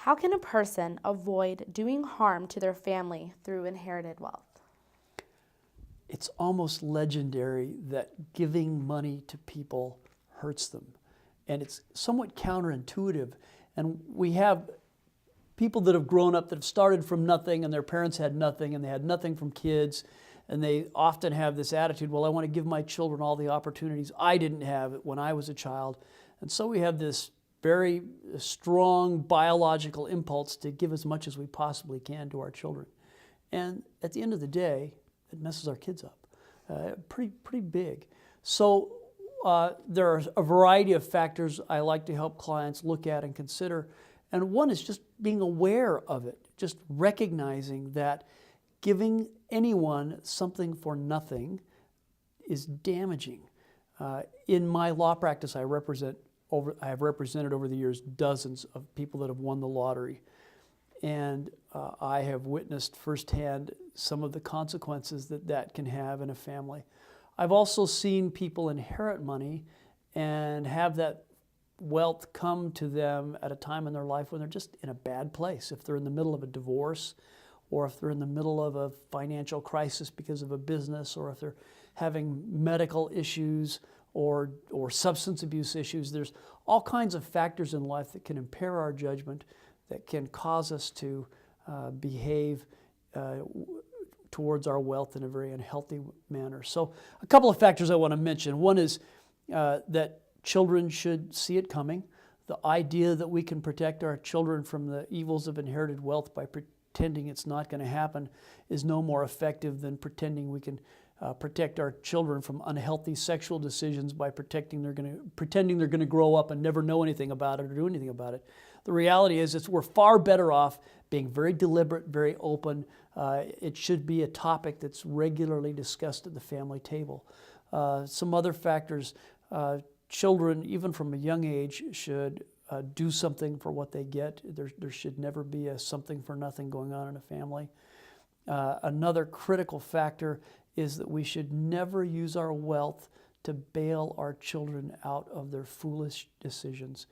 How can a person avoid doing harm to their family through inherited wealth? It's almost legendary that giving money to people hurts them. And it's somewhat counterintuitive. And we have people that have grown up that have started from nothing and their parents had nothing and they had nothing from kids. And they often have this attitude, well, I want to give my children all the opportunities I didn't have when I was a child. And so we have this very strong biological impulse to give as much as we possibly can to our children. And at the end of the day, it messes our kids up pretty big. So there are a variety of factors I like to help clients look at and consider. And one is just being aware of it, just recognizing that giving anyone something for nothing is damaging. In my law practice, I have represented over the years dozens of people that have won the lottery. And I have witnessed firsthand some of the consequences that can have in a family. I've also seen people inherit money and have that wealth come to them at a time in their life when they're just in a bad place. If they're in the middle of a divorce, or if they're in the middle of a financial crisis because of a business, or if they're having medical issues or substance abuse issues. There's all kinds of factors in life that can impair our judgment, that can cause us to behave towards our wealth in a very unhealthy manner. So a couple of factors I want to mention. One is that children should see it coming. The idea that we can protect our children from the evils of inherited wealth by pretending it's not going to happen is no more effective than pretending we can protect our children from unhealthy sexual decisions by pretending they're going to grow up and never know anything about it or do anything about it. The reality is we're far better off being very deliberate, very open. It should be a topic that's regularly discussed at the family table. Some other factors, children, even from a young age, should do something for what they get. There should never be a something for nothing going on in a family. Another critical factor is that we should never use our wealth to bail our children out of their foolish decisions.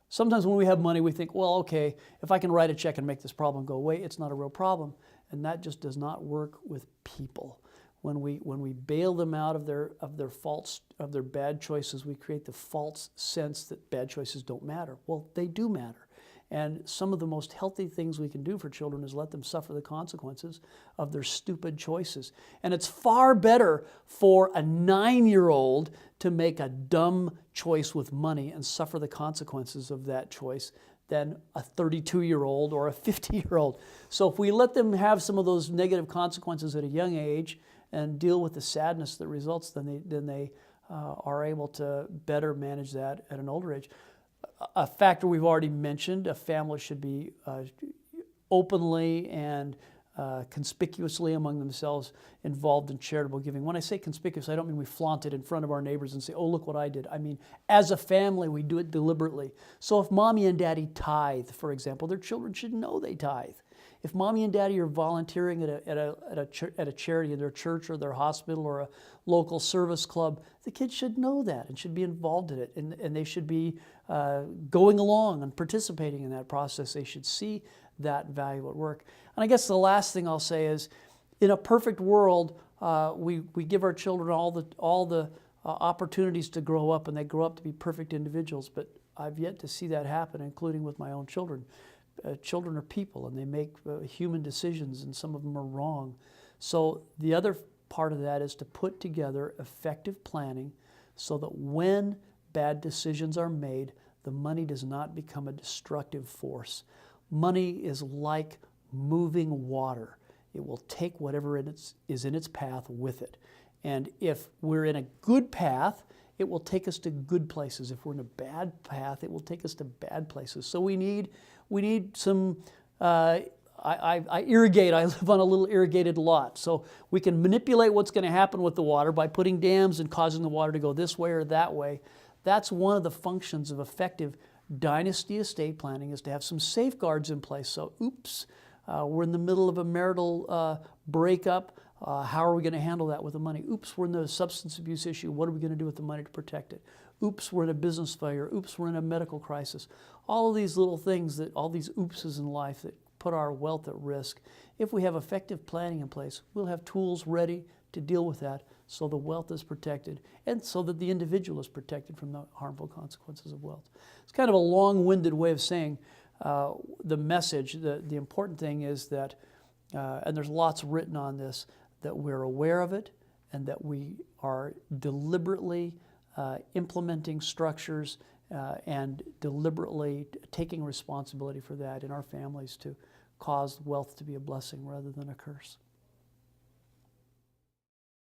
Sometimes when we have money, we think, well, okay, if I can write a check and make this problem go away, it's not a real problem. And that just does not work with people. When we bail them out of their bad choices, we create the false sense that bad choices don't matter. Well, they do matter. And some of the most healthy things we can do for children is let them suffer the consequences of their stupid choices. And it's far better for a 9-year-old to make a dumb choice with money and suffer the consequences of that choice than a 32-year-old or a 50-year-old. So if we let them have some of those negative consequences at a young age and deal with the sadness that results, then they are able to better manage that at an older age. A factor we've already mentioned, a family should be openly and conspicuously among themselves involved in charitable giving. When I say conspicuous, I don't mean we flaunt it in front of our neighbors and say, oh, look what I did. I mean, as a family, we do it deliberately. So if mommy and daddy tithe, for example, their children should know they tithe. If mommy and daddy are volunteering at a charity in their church or their hospital or a local service club, the kids should know that and should be involved in it. And they should be going along and participating in that process. They should see that value at work. And I guess the last thing I'll say is, in a perfect world, we give our children all the opportunities to grow up, and they grow up to be perfect individuals. But I've yet to see that happen, including with my own children. Children are people, and they make human decisions, and some of them are wrong. So the other part of that is to put together effective planning so that when bad decisions are made, the money does not become a destructive force. Money is like moving water. It will take whatever is in its path with it. And if we're in a good path, it will take us to good places. If we're in a bad path, it will take us to bad places. So we need some, I irrigate, I live on a little irrigated lot. So we can manipulate what's going to happen with the water by putting dams and causing the water to go this way or that way. That's one of the functions of effective dynasty estate planning, is to have some safeguards in place. So, oops, we're in the middle of a marital breakup. How are we going to handle that with the money? Oops, we're in the substance abuse issue. What are we going to do with the money to protect it? oops, we're in a business failure, oops, we're in a medical crisis. All of these little things, all these oopses in life that put our wealth at risk. If we have effective planning in place, we'll have tools ready to deal with that so the wealth is protected and so that the individual is protected from the harmful consequences of wealth. It's kind of a long-winded way of saying the message. The important thing is that, and there's lots written on this, that we're aware of it and that we are deliberately implementing structures and deliberately taking responsibility for that in our families to cause wealth to be a blessing rather than a curse.